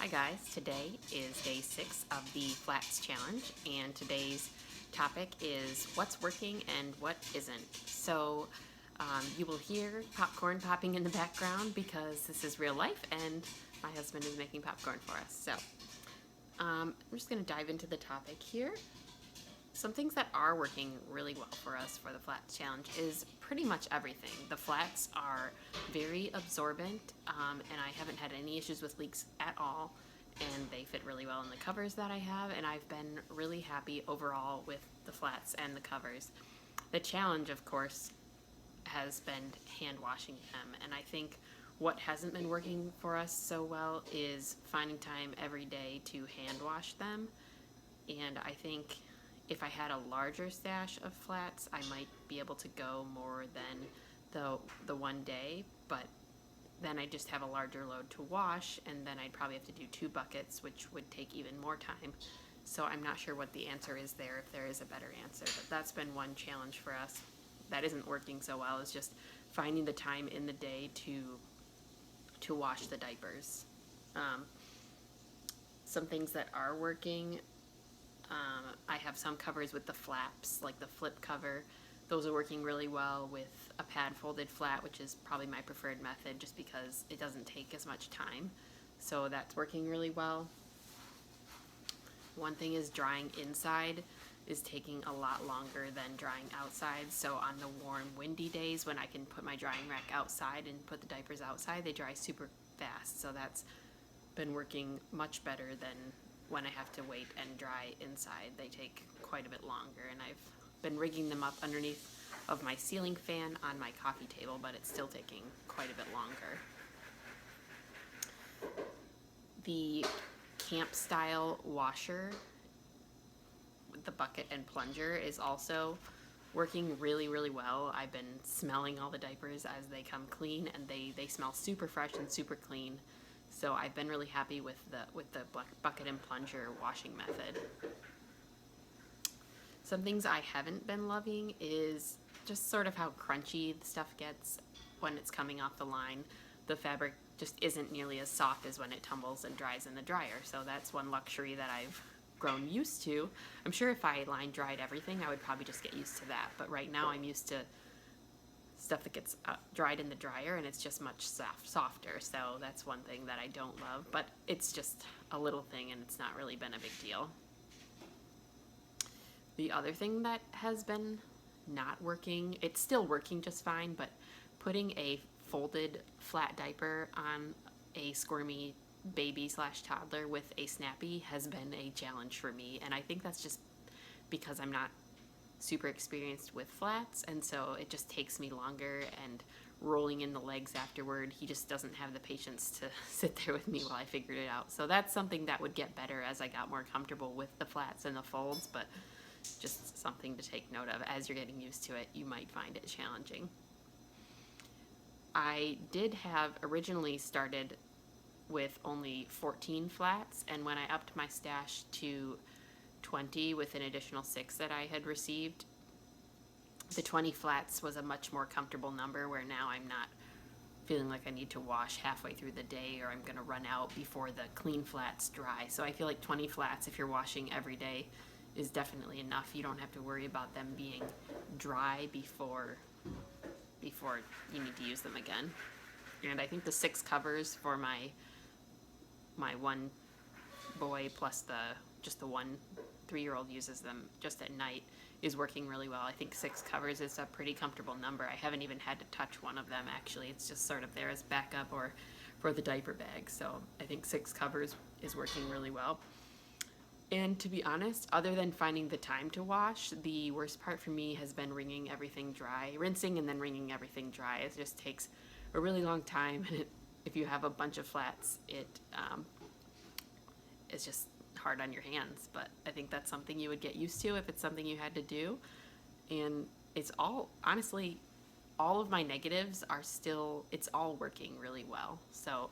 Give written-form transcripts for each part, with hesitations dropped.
Hi guys, today is day 6 of the Flats Challenge, and today's topic is what's working and what isn't. So you will hear popcorn popping in the background because this is real life and my husband is making popcorn for us. So I'm just going to dive into the topic here. Some things that are working really well for us for the Flats Challenge is pretty much everything. The flats are very absorbent, and I haven't had any issues with leaks at all, and they fit really well in the covers that I have, and I've been really happy overall with the flats and the covers. The challenge, of course, has been hand washing them, and I think what hasn't been working for us so well is finding time every day to hand wash them, and I think if I had a larger stash of flats, I might be able to go more than the one day, but then I just have a larger load to wash, and then I'd probably have to do 2 buckets, which would take even more time. So I'm not sure what the answer is there, if there is a better answer, but that's been one challenge for us that isn't working so well, is just finding the time in the day to wash the diapers. Some things that are working, I have some covers with the flaps, like the flip cover. Those are working really well with a pad folded flat, which is probably my preferred method just because it doesn't take as much time. So that's working really well. One thing is drying inside is taking a lot longer than drying outside. So on the warm, windy days when I can put my drying rack outside and put the diapers outside, they dry super fast. So that's been working much better than when I have to wait and dry inside. They take quite a bit longer, and I've been rigging them up underneath of my ceiling fan on my coffee table, but it's still taking quite a bit longer. The camp style washer with the bucket and plunger is also working really, really well. I've been smelling all the diapers as they come clean, and they smell super fresh and super clean. So I've been really happy with the bucket and plunger washing method. Some things I haven't been loving is just sort of how crunchy the stuff gets when it's coming off the line. The fabric just isn't nearly as soft as when it tumbles and dries in the dryer. So that's one luxury that I've grown used to. I'm sure if I line dried everything, I would probably just get used to that. But right now I'm used to stuff that gets dried in the dryer, and it's just much softer. So that's one thing that I don't love, but it's just a little thing and it's not really been a big deal. The other thing that has been not working, it's still working just fine, but putting a folded flat diaper on a squirmy baby / toddler with a snappy has been a challenge for me, and I think that's just because I'm not super experienced with flats, and so it just takes me longer, and rolling in the legs afterward, he just doesn't have the patience to sit there with me while I figured it out. So that's something that would get better as I got more comfortable with the flats and the folds, but just something to take note of. As you're getting used to it, you might find it challenging. I did have originally started with only 14 flats, and when I upped my stash to 20 with an additional 6 that I had received, the 20 flats was a much more comfortable number, where now I'm not feeling like I need to wash halfway through the day or I'm going to run out before the clean flats dry. So I feel like 20 flats, if you're washing every day, is definitely enough. You don't have to worry about them being dry before you need to use them again. And I think the 6 covers for my one boy plus just the one 3-year-old uses them just at night is working really well. I think 6 covers is a pretty comfortable number. I haven't even had to touch one of them, actually. It's just sort of there as backup or for the diaper bag. So I think 6 covers is working really well. And to be honest, other than finding the time to wash, the worst part for me has been wringing everything dry. Rinsing and then wringing everything dry. It just takes a really long time, and if you have a bunch of flats, it's just hard on your hands. But I think that's something you would get used to if it's something you had to do. And it's all, honestly, all of my negatives are still, it's all working really well. So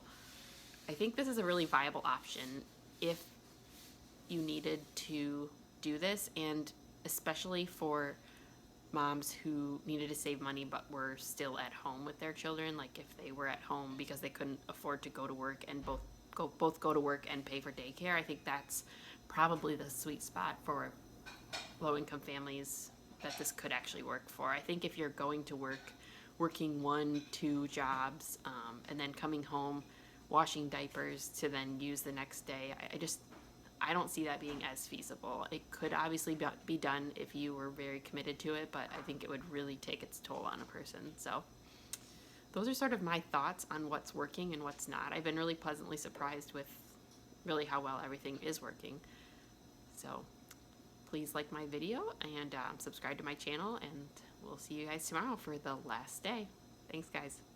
I think this is a really viable option if you needed to do this, and especially for moms who needed to save money but were still at home with their children, like if they were at home because they couldn't afford to go to work and both both go to work and pay for daycare. I think that's probably the sweet spot for low-income families that this could actually work for. I think if you're going to work, working 1, 2 jobs, and then coming home, washing diapers to then use the next day, I don't see that being as feasible. It could obviously be done if you were very committed to it, but I think it would really take its toll on a person. So those are sort of my thoughts on what's working and what's not. I've been really pleasantly surprised with really how well everything is working. So please like my video and subscribe to my channel, and we'll see you guys tomorrow for the last day. Thanks, guys.